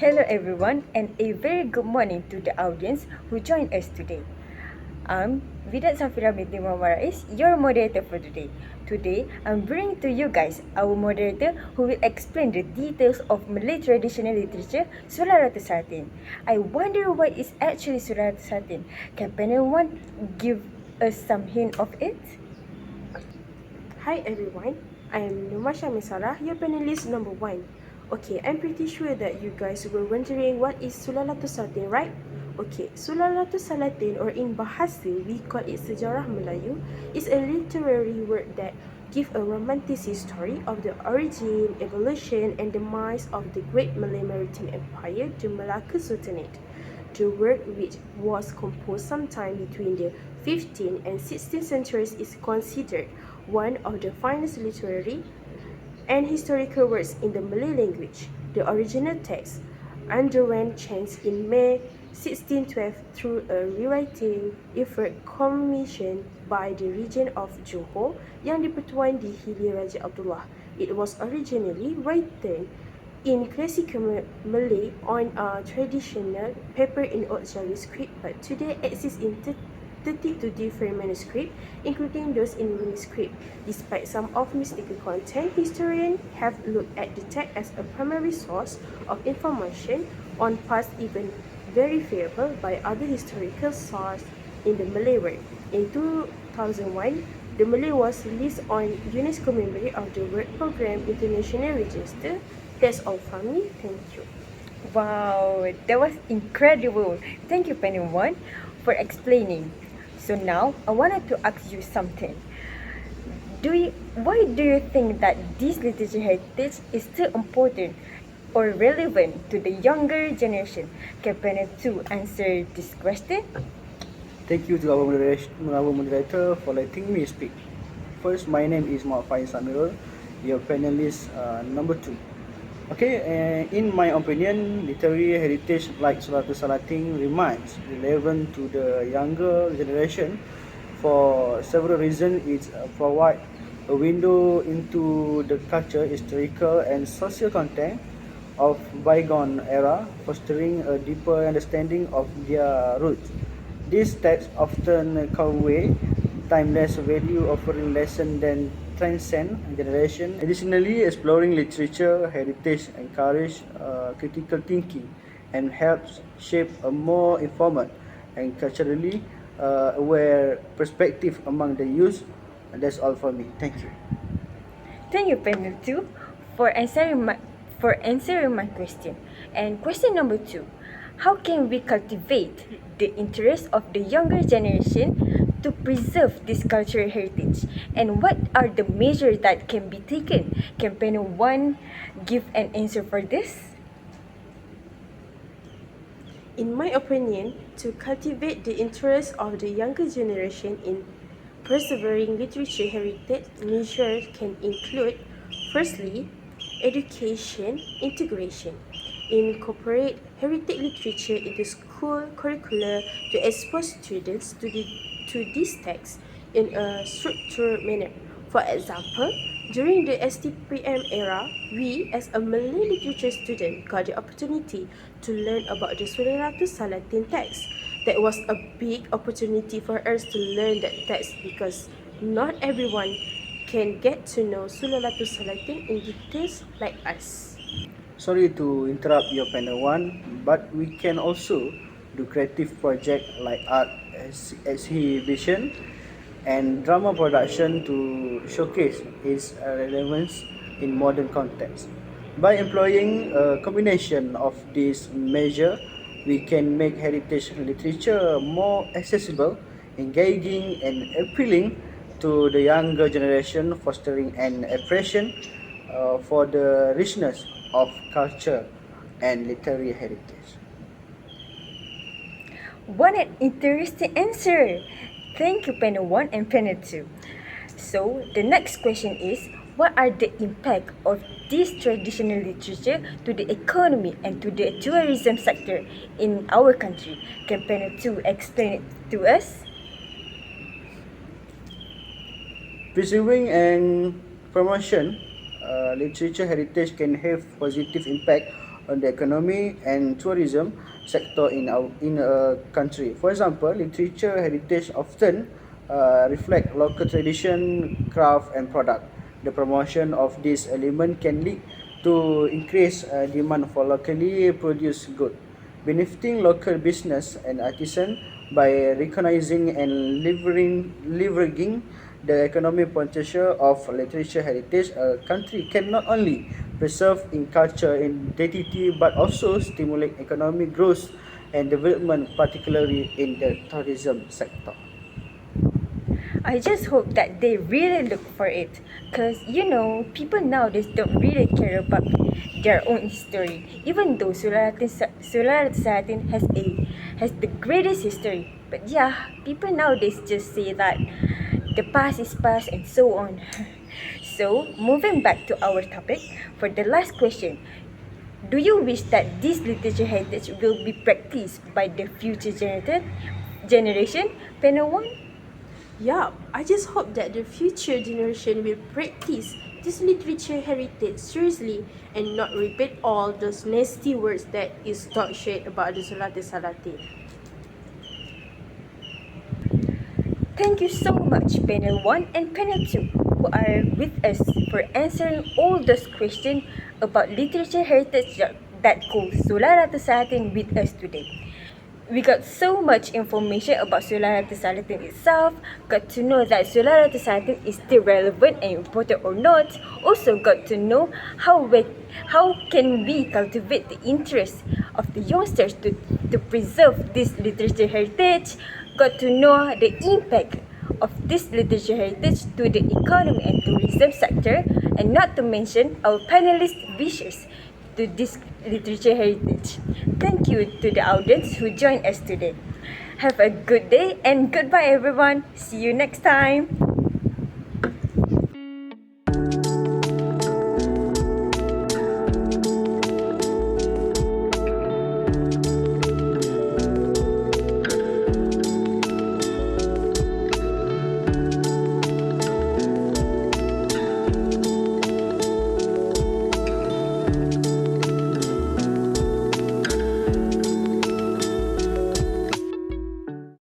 Hello everyone and a very good morning to the audience who joined us today. I'm Widad Zafirah binti RAIS, your moderator for today. Today, I'm bringing to you guys our moderator who will explain the details of Malay traditional literature, Sulalatus Salatin. I wonder what is actually Sulalatus Salatin. Can anyone give us some hint of it? Hi everyone, I am MAISARAH, your panelist number 1. Okay, I'm pretty sure that you guys were wondering what is Sulalatus Salatin, right? Okay, Sulalatus Salatin, or in Bahasa we call it Sejarah Melayu, is a literary work that gives a romantic story of the origin, evolution and demise of the great Malay Maritime Empire, the Malacca Sultanate. The work, which was composed sometime between the 15th and 16th centuries, is considered one of the finest literary and historical works in the Malay language. The original text underwent change in May 1612 through a rewriting effort commissioned by the Regent of Johor yang di-Pertuan Dihili Raja Abdullah. It was originally written in classical Malay on a traditional paper in Old Jawi script, but today exists in 32 different manuscripts, including those in Rumi script. Despite some of mystical content, historians have looked at the text as a primary source of information on past events verifiable by other historical sources in the Malay world. In 2001, the Malay was released on UNESCO Memory of the World Program International Register. That's all from me. Thank you. Wow, that was incredible. Thank you, Penny1, for explaining. So now, I wanted to ask you something. Why do you think that this literature heritage is still important or relevant to the younger generation? Can Penny2 answer this question? Thank you to our moderator for letting me speak. First, my name is FAIEZ AMIRUL, your panelist number 2. Okay, in my opinion, literary heritage like Sulalatus Salatin remains relevant to the younger generation for several reasons. It provides a window into the culture, historical and social content of bygone era, fostering a deeper understanding of their roots. These texts often convey timeless value, offering lessons that transcend generation. Additionally, exploring literature heritage encourages critical thinking and helps shape a more informed and culturally aware perspective among the youth. And that's all for me. Thank you. Thank you, Penny2, for answering my question. And question number 2, how can we cultivate the interest of the younger generation to preserve this cultural heritage, and what are the measures that can be taken? Can Penny1 give an answer for this? In my opinion, to cultivate the interest of the younger generation in preserving literature heritage, measures can include, firstly, education integration. Incorporate heritage literature into school curricula to expose students to these texts in a structured manner. For example, during the STPM era, we as a Malay literature student got the opportunity to learn about the Sulalatus Salatin text. That was a big opportunity for us to learn that text because not everyone can get to know Sulalatus Salatin in details like us. Sorry to interrupt your panel 1, but we can also do creative project like art exhibition and drama production to showcase its relevance in modern context. By employing a combination of these measures, we can make heritage literature more accessible, engaging and appealing to the younger generation, fostering an appreciation for the richness of culture and literary heritage. What an interesting answer! Thank you, Penny1 and Penny2. So, the next question is, what are the impact of this traditional literature to the economy and to the tourism sector in our country? Can Penny2 explain it to us? Preserving and promotion literature heritage can have positive impact on the economy and tourism sector in a country. For example, literature heritage often reflect local tradition, craft, and product. The promotion of this element can lead to increased demand for locally produced goods, benefiting local business and artisan by recognizing and leveraging the economic potential of literature heritage. A country can not only preserve in culture identity but also stimulate economic growth and development, particularly in the tourism sector. I just hope that they really look for it, because people nowadays don't really care about their own history. Even though Sulalatus Salatin has the greatest history, but yeah, people nowadays just say that the past is past and so on. So moving back to our topic, for the last question, do you wish that this literature heritage will be practiced by the future generation? Panel 1? Yeah, I just hope that the future generation will practice this literature heritage seriously and not repeat all those nasty words that is talk shit about the Sulalatus Salatin. Thank you so much, Panel 1 and Panel 2, who are with us for answering all those questions about literature heritage that calls Sulalatus Salatin with us today. We got so much information about Sulalatus Salatin itself, got to know that Sulalatus Salatin is still relevant and important or not, also got to know how can we cultivate the interest of the youngsters to preserve this literature heritage, got to know the impact of this literature heritage to the economy and tourism sector, and not to mention our panelists' wishes to this literature heritage. Thank you to the audience who joined us today. Have a good day and goodbye everyone. See you next time.